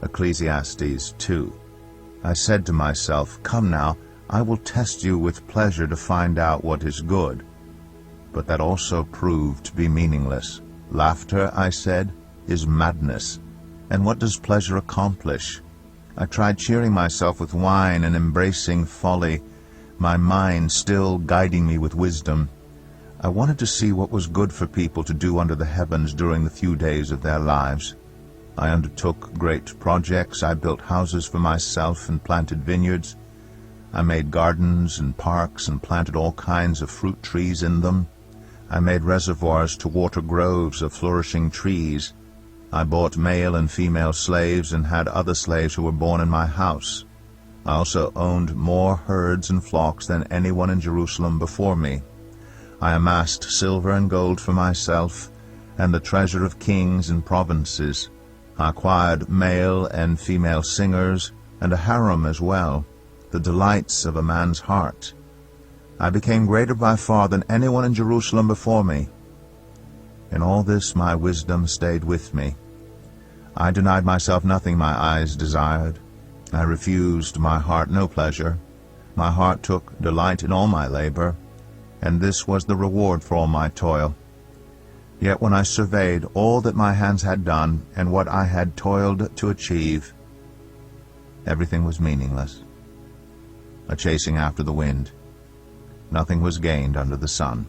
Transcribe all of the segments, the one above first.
Ecclesiastes 2. I said to myself, "Come now, I will test you with pleasure to find out what is good." But that also proved to be meaningless. Laughter, I said, is madness. And what does pleasure accomplish? I tried cheering myself with wine and embracing folly, my mind still guiding me with wisdom. I wanted to see what was good for people to do under the heavens during the few days of their lives. I undertook great projects. I built houses for myself and planted vineyards. I made gardens and parks and planted all kinds of fruit trees in them. I made reservoirs to water groves of flourishing trees. I bought male and female slaves and had other slaves who were born in my house. I also owned more herds and flocks than anyone in Jerusalem before me. I amassed silver and gold for myself, and the treasure of kings and provinces. I acquired male and female singers, and a harem as well, the delights of a man's heart. I became greater by far than anyone in Jerusalem before me. In all this my wisdom stayed with me. I denied myself nothing my eyes desired. I refused my heart no pleasure. My heart took delight in all my labor, and this was the reward for all my toil. Yet when I surveyed all that my hands had done, and what I had toiled to achieve, everything was meaningless, a chasing after the wind. Nothing was gained under the sun.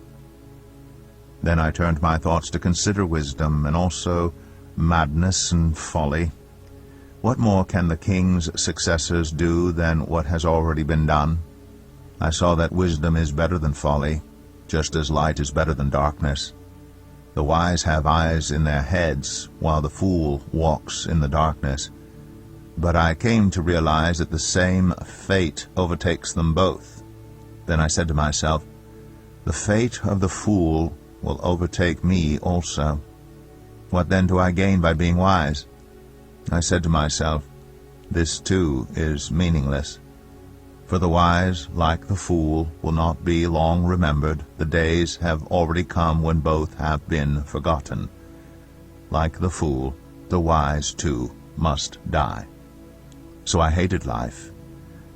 Then I turned my thoughts to consider wisdom, and also madness and folly. What more can the king's successors do than what has already been done? I saw that wisdom is better than folly, just as light is better than darkness. The wise have eyes in their heads, while the fool walks in the darkness. But I came to realize that the same fate overtakes them both. Then I said to myself, "The fate of the fool will overtake me also. What then do I gain by being wise?" I said to myself, "This too is meaningless. For the wise, like the fool, will not be long remembered. The days have already come when both have been forgotten. Like the fool, the wise too must die." So I hated life,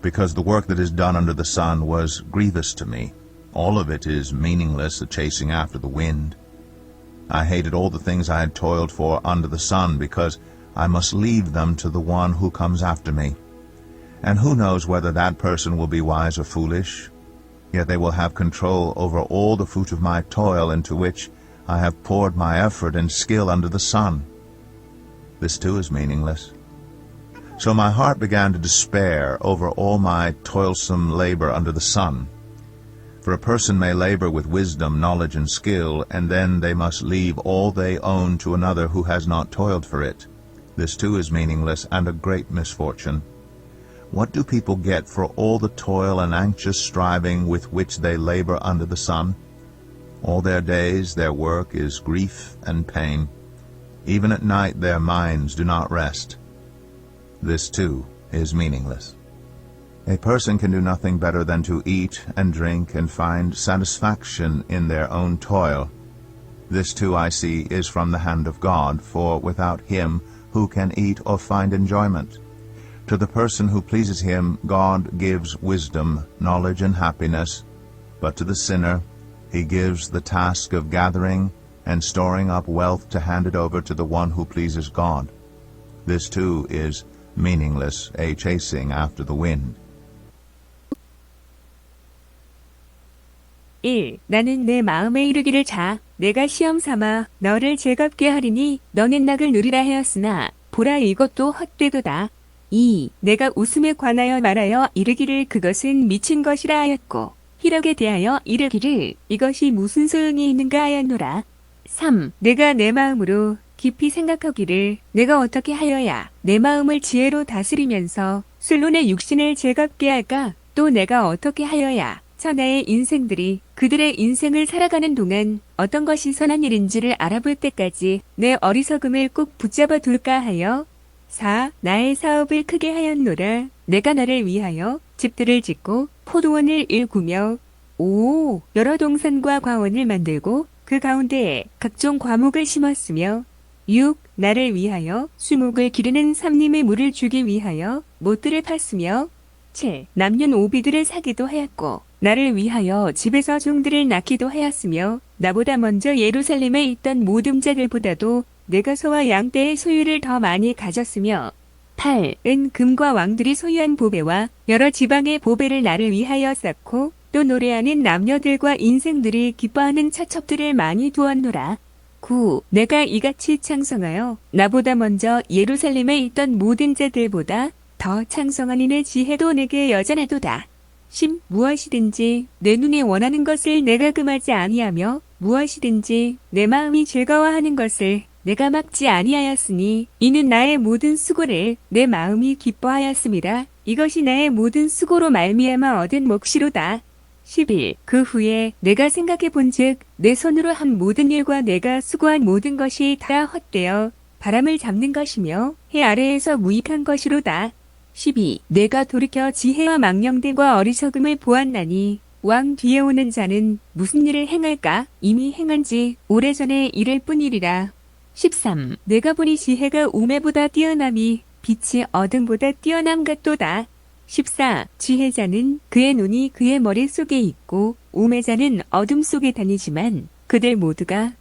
because the work that is done under the sun was grievous to me. All of it is meaningless, a chasing after the wind. I hated all the things I had toiled for under the sun, because I must leave them to the one who comes after me. And who knows whether that person will be wise or foolish? Yet they will have control over all the fruit of my toil, into which I have poured my effort and skill under the sun. This too is meaningless. So my heart began to despair over all my toilsome labor under the sun. For a person may labor with wisdom, knowledge, and skill, and then they must leave all they own to another who has not toiled for it. This too is meaningless and a great misfortune. What do people get for all the toil and anxious striving with which they labor under the sun? All their days their work is grief and pain. Even at night their minds do not rest. This too is meaningless. A person can do nothing better than to eat and drink and find satisfaction in their own toil. This too, I see, is from the hand of God, for without Him who can eat or find enjoyment? To the person who pleases Him, God gives wisdom, knowledge, and happiness, but to the sinner He gives the task of gathering and storing up wealth to hand it over to the one who pleases God. This too is meaningless, a chasing after the wind. 1. 나는 내 마음에 이르기를 자, 내가 시험 삼아 너를 즐겁게 하리니 너는 낙을 누리라 하였으나 보라 이것도 헛되도다. 2. 내가 웃음에 관하여 말하여 이르기를 그것은 미친 것이라 하였고 희락에 대하여 이르기를 이것이 무슨 소용이 있는가 하였노라. 3. 내가 내 마음으로 깊이 생각하기를 내가 어떻게 하여야 내 마음을 지혜로 다스리면서 술로 내 육신을 즐겁게 할까? 또 내가 어떻게 하여야 천하의 인생들이 그들의 인생을 살아가는 동안 어떤 것이 선한 일인지를 알아볼 때까지 내 어리석음을 꼭 붙잡아 둘까 하여. 4. 나의 사업을 크게 하였노라. 내가 나를 위하여 집들을 짓고 포도원을 일구며 5. 여러 동산과 과원을 만들고 그 가운데에 각종 과목을 심었으며 6. 나를 위하여 수목을 기르는 삼림의 물을 주기 위하여 못들을 팠으며 7. 남녀노비들을 사기도 하였고 나를 위하여 집에서 종들을 낳기도 하였으며 나보다 먼저 예루살렘에 있던 모든 자들보다도 내가 소와 양떼의 소유를 더 많이 가졌으며 8. 은 금과 왕들이 소유한 보배와 여러 지방의 보배를 나를 위하여 쌓고 또 노래하는 남녀들과 인생들이 기뻐하는 차첩들을 많이 두었노라. 9. 내가 이같이 창성하여 나보다 먼저 예루살렘에 있던 모든 자들보다 더 창성한 이의 지혜도 내게 여전하도다. 10. 무엇이든지 내 눈에 원하는 것을 내가 금하지 아니하며 무엇이든지 내 마음이 즐거워하는 것을 내가 막지 아니하였으니 이는 나의 모든 수고를 내 마음이 기뻐하였음이라. 이것이 나의 모든 수고로 말미암아 얻은 몫이로다. 11. 그 후에 내가 생각해 본즉 내 손으로 한 모든 일과 내가 수고한 모든 것이 다 헛되어 바람을 잡는 것이며 해 아래에서 무익한 것이로다. 12. 내가 돌이켜 지혜와 망령됨과 어리석음을 보았나니 왕 뒤에 오는 자는 무슨 일을 행할까? 이미 행한 지 오래전에 이를 뿐이리라. 13. 내가 보니 지혜가 우매보다 뛰어남이 빛이 어둠보다 뛰어남 같도다. 14. 지혜자는 그의 눈이 그의 머릿속에 있고 우매자는 어둠 속에 다니지만 그들 모두가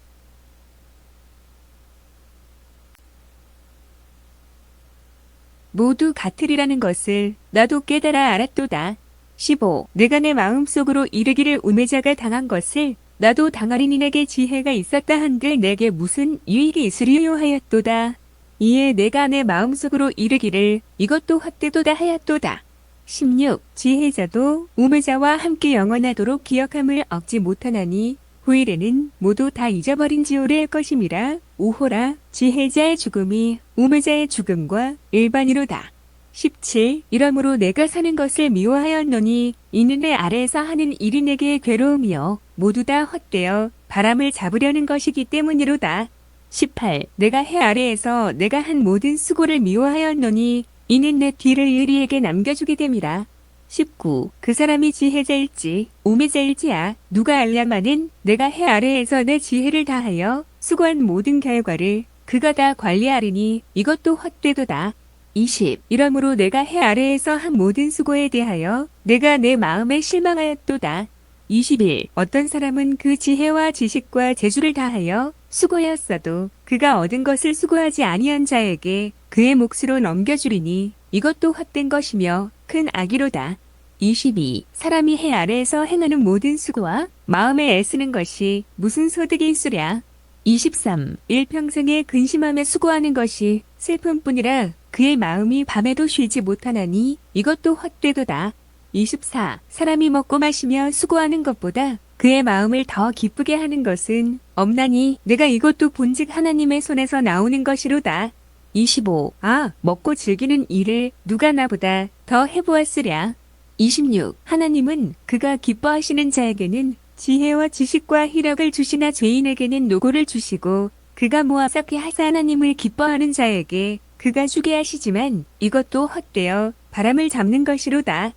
모두 같으리라는 것을 나도 깨달아 알았도다. 15. 내가 내 마음속으로 이르기를 우매자가 당한 것을 나도 당하리니 내게 지혜가 있었다 한들 내게 무슨 유익이 있으리요 하였도다. 이에 내가 내 마음속으로 이르기를 이것도 헛되도다 하였도다. 16. 지혜자도 우매자와 함께 영원하도록 기억함을 얻지 못하나니 후일에는 모두 다 잊어버린 지 오래일 것임이라. 오호라 지혜자의 죽음이 우매자의 죽음과 일반이로다. 17. 이러므로 내가 사는 것을 미워하였노니 이는 내 아래에서 하는 일이 내게 괴로움이요 모두 다 헛되어 바람을 잡으려는 것이기 때문이로다. 18. 내가 해 아래에서 내가 한 모든 수고를 미워하였노니 이는 내 뒤를 의리에게 남겨주게 됨이라. 19. 그 사람이 지혜자일지 우매자일지야 누가 알랴마는 내가 해 아래에서 내 지혜를 다하여 수고한 모든 결과를 그가 다 관리하리니 이것도 헛되도다. 20. 이러므로 내가 해 아래에서 한 모든 수고에 대하여 내가 내 마음에 실망하였도다. 21. 어떤 사람은 그 지혜와 지식과 재주를 다하여 수고하였어도 그가 얻은 것을 수고하지 아니한 자에게 그의 몫으로 넘겨주리니 이것도 헛된 것이며 큰 악이로다. 22. 사람이 해 아래에서 행하는 모든 수고와 마음에 애쓰는 것이 무슨 소득이 있으랴. 23. 일평생에 근심하며 수고하는 것이 슬픔뿐이라 그의 마음이 밤에도 쉬지 못하나니 이것도 헛되도다. 24. 사람이 먹고 마시며 수고하는 것보다 그의 마음을 더 기쁘게 하는 것은 없나니 내가 이것도 본즉 하나님의 손에서 나오는 것이로다. 25. 먹고 즐기는 일을 누가 나보다 더 해보았으랴. 26. 하나님은 그가 기뻐하시는 자에게는 지혜와 지식과 희력을 주시나 죄인에게는 노고를 주시고 그가 모아 쌓게 하사 하나님을 기뻐하는 자에게 그가 주게 하시지만 이것도 헛되어 바람을 잡는 것이로다.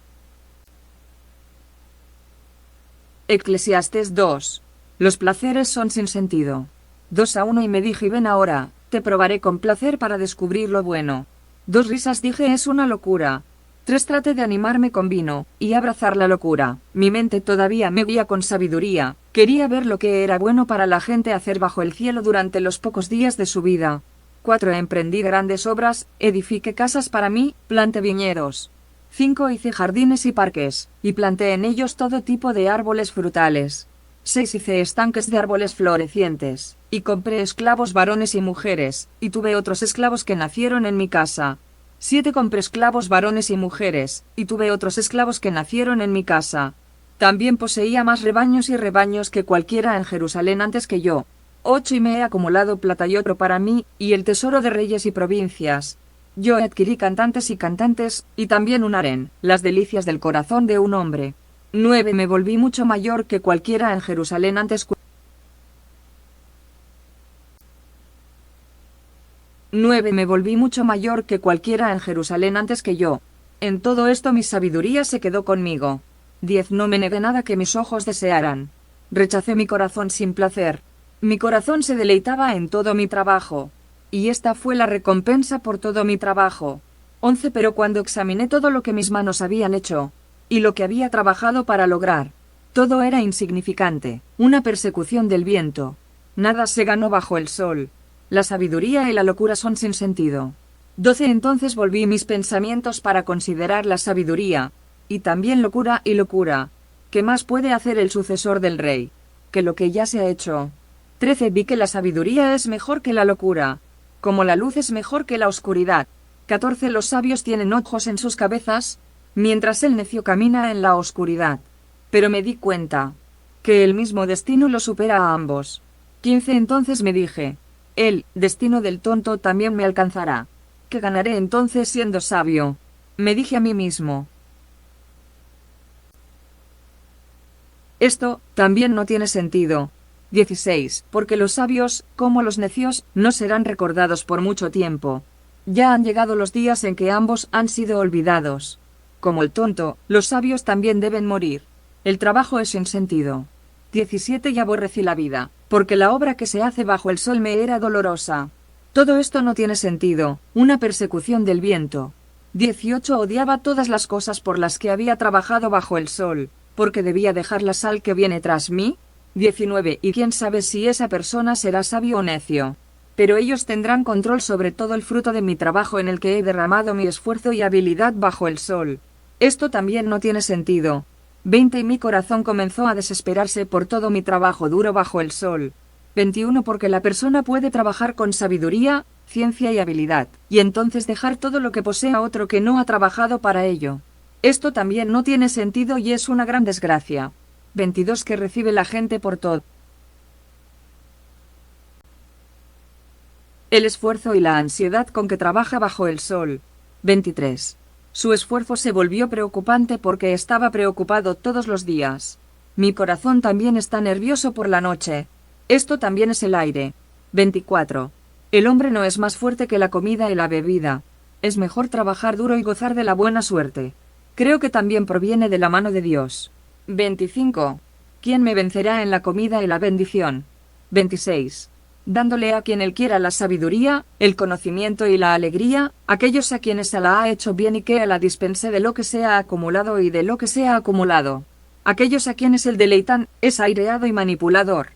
Eclesiastes 2. Los placeres son sin sentido. 2:1 Y me dije ven ahora, te probaré con placer para descubrir lo bueno. 2 risas dije es una locura. 3 traté de animarme con vino, y abrazar la locura. Mi mente todavía me guía con sabiduría, quería ver lo que era bueno para la gente hacer bajo el cielo durante los pocos días de su vida. 4 Emprendí grandes obras, edifiqué casas para mí, planté viñedos. 5 Hice jardines y parques, y planté en ellos todo tipo de árboles frutales. 6 Hice estanques de árboles florecientes, y compré esclavos varones y mujeres, y tuve otros esclavos que nacieron en mi casa. 7 Compré esclavos varones y mujeres, y tuve otros esclavos que nacieron en mi casa. También poseía más rebaños y rebaños que cualquiera en Jerusalén antes que yo. 8 Y me he acumulado plata y oro para mí, y el tesoro de reyes y provincias. Yo adquirí cantantes y cantantes, y también un harén, las delicias del corazón de un hombre. 9 Me volví mucho mayor que cualquiera en Jerusalén antes que 9 Me volví mucho mayor que cualquiera en Jerusalén antes que yo. En todo esto mi sabiduría se quedó conmigo. 10 No me negué nada que mis ojos desearan. Rechacé mi corazón sin placer. Mi corazón se deleitaba en todo mi trabajo. y esta fue la recompensa por todo mi trabajo. 11. Pero cuando examiné todo lo que mis manos habían hecho, y lo que había trabajado para lograr, todo era insignificante, una persecución del viento. Nada se ganó bajo el sol. La sabiduría y la locura son sin sentido. 12. Entonces volví mis pensamientos para considerar la sabiduría, y también locura y locura. ¿Qué más puede hacer el sucesor del rey que lo que ya se ha hecho? 13. Vi que la sabiduría es mejor que la locura, como la luz es mejor que la oscuridad. 14. Los sabios tienen ojos en sus cabezas, mientras el necio camina en la oscuridad. Pero me di cuenta que el mismo destino lo supera a ambos. 15. Entonces me dije, el destino del tonto también me alcanzará. ¿Qué ganaré entonces siendo sabio? Me dije a mí mismo. Esto también no tiene sentido. 16. Porque los sabios, como los necios, no serán recordados por mucho tiempo. Ya han llegado los días en que ambos han sido olvidados. Como el tonto, los sabios también deben morir. El trabajo es sin sentido. 17. Y aborrecí la vida, porque la obra que se hace bajo el sol me era dolorosa. Todo esto no tiene sentido, una persecución del viento. 18. Odiaba todas las cosas por las que había trabajado bajo el sol, porque debía dejar la sal que viene tras mí. 19. Y quién sabe si esa persona será sabio o necio. Pero ellos tendrán control sobre todo el fruto de mi trabajo en el que he derramado mi esfuerzo y habilidad bajo el sol. Esto también no tiene sentido. 20. Y mi corazón comenzó a desesperarse por todo mi trabajo duro bajo el sol. 21. Porque la persona puede trabajar con sabiduría, ciencia y habilidad, y entonces dejar todo lo que posee a otro que no ha trabajado para ello. Esto también no tiene sentido y es una gran desgracia. 22. Que recibe la gente por todo el esfuerzo y la ansiedad con que trabaja bajo el sol. 23. Su esfuerzo se volvió preocupante porque estaba preocupado todos los días. Mi corazón también está nervioso por la noche. Esto también es el aire. 24. El hombre no es más fuerte que la comida y la bebida. Es mejor trabajar duro y gozar de la buena suerte. Creo que también proviene de la mano de Dios. 25. ¿Quién me vencerá en la comida y la bendición? 26. Dándole a quien él quiera la sabiduría, el conocimiento y la alegría, aquellos a quienes se la ha hecho bien y que la dispense de lo que se ha acumulado y de lo que se ha acumulado. Aquellos a quienes el deleitan, es aireado y manipulador.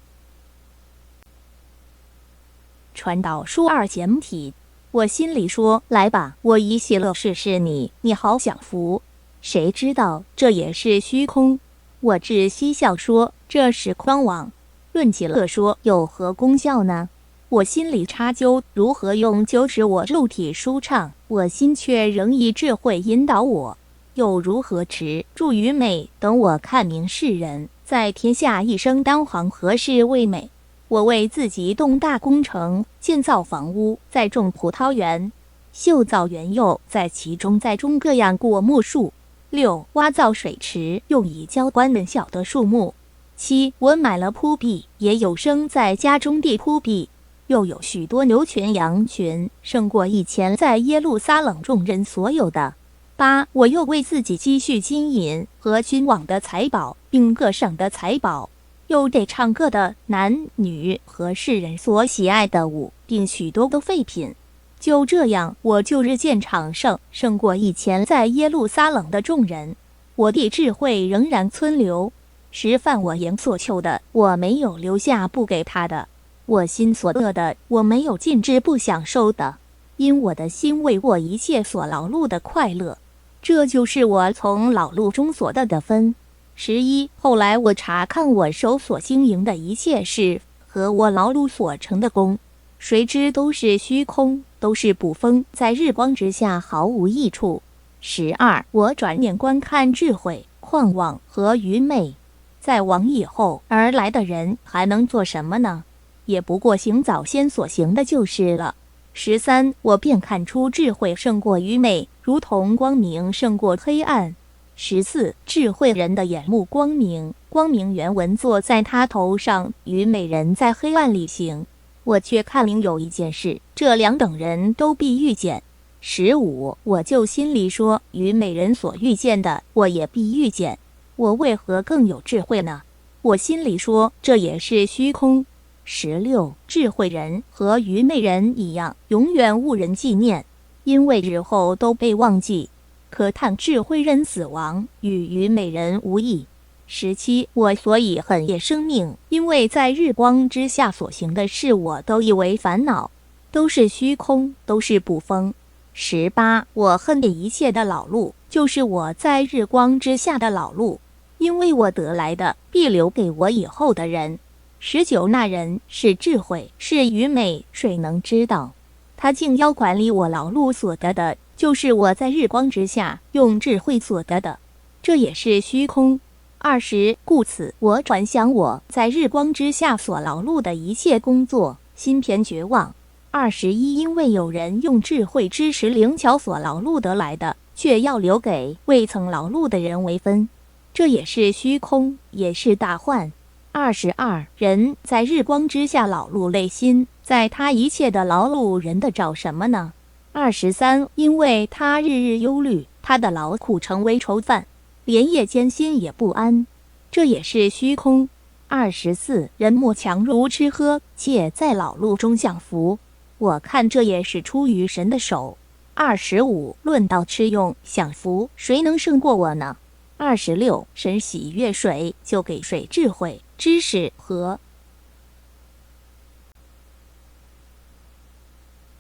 传导数2简体，我心里说：“来吧，我以喜乐试试你，你好享福。”谁知道这也是虚空？我只嬉笑说：“这是诳妄。”论起乐说有何功效呢？我心里插究如何用就使我肉体舒畅，我心却仍以智慧引导我。又如何持助于美，等我看明世人，在天下一生当行何事为美？我为自己动大工程，建造房屋，再种葡萄园，修造园囿，在其中栽种各样果木树。6. 挖造水池，用以浇灌嫩小的树木。7. 我买了铺壁，也有生在家中地铺壁，又有许多牛群羊群，胜过以前在耶路撒冷众人所有的。8. 我又为自己积蓄金银和君王的财宝，并各省的财宝，又得唱歌的男女和世人所喜爱的舞，并许多的废品。就这样，我就日渐长盛，胜过以前在耶路撒冷的众人。我的智慧仍然存留。实犯我言所求的，我没有留下不给他的；我心所得的，我没有禁止不享受的。因我的心为我一切所劳碌的快乐，这就是我从劳碌中所得的分。11. 后来我查看我手所经营的一切事和我劳碌所成的功，谁知都是虚空，都是捕风，在日光之下毫无益处。12. 我转念观看智慧、旷妄和愚昧。在往以后而来的人还能做什么呢？也不过行早先所行的就是了。13. 我便看出智慧胜过愚昧，如同光明胜过黑暗。14. 智慧人的眼目光明，光明原文坐在他头上，愚昧人在黑暗里行。我却看明有一件事，这两等人都必遇见。15. 我就心里说，愚昧人所遇见的，我也必遇见。我为何更有智慧呢？我心里说，这也是虚空。16. 智慧人和愚昧人一样，永远无人纪念，因为日后都被忘记。可叹智慧人死亡，与愚昧人无异。17. 我所以恨夜生命，因为在日光之下所行的事，我都以为烦恼，都是虚空，都是捕风。18. 我恨一切的老路，就是我在日光之下的老路，因为我得来的必留给我以后的人。19. 那人是智慧，是愚昧，谁能知道？他竟要管理我劳碌所得的，就是我在日光之下用智慧所得的，这也是虚空。20. 故此我转想我在日光之下所劳碌的一切工作，心偏绝望。21. 因为有人用智慧知识灵巧所劳碌得来的，却要留给未曾劳碌的人为分，这也是虚空，也是大患。22. 人在日光之下劳碌累心，在他一切的劳碌人的找什么呢？23. 因为他日日忧虑，他的劳苦成为愁烦，连夜间心也不安，这也是虚空。24. 人莫强如吃喝，且在劳碌中享福，我看这也是出于神的手。25. 论到吃用享福，谁能胜过我呢？26. 神喜悦谁，就给谁智慧、知识和。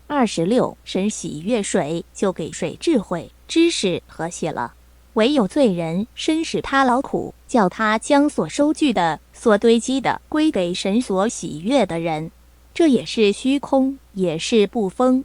26. 神喜悦谁，就给谁智慧、知识和喜乐。唯有罪人，深使他劳苦，叫他将所收据的、所堆积的归给神所喜悦的人，这也是虚空，也是不丰。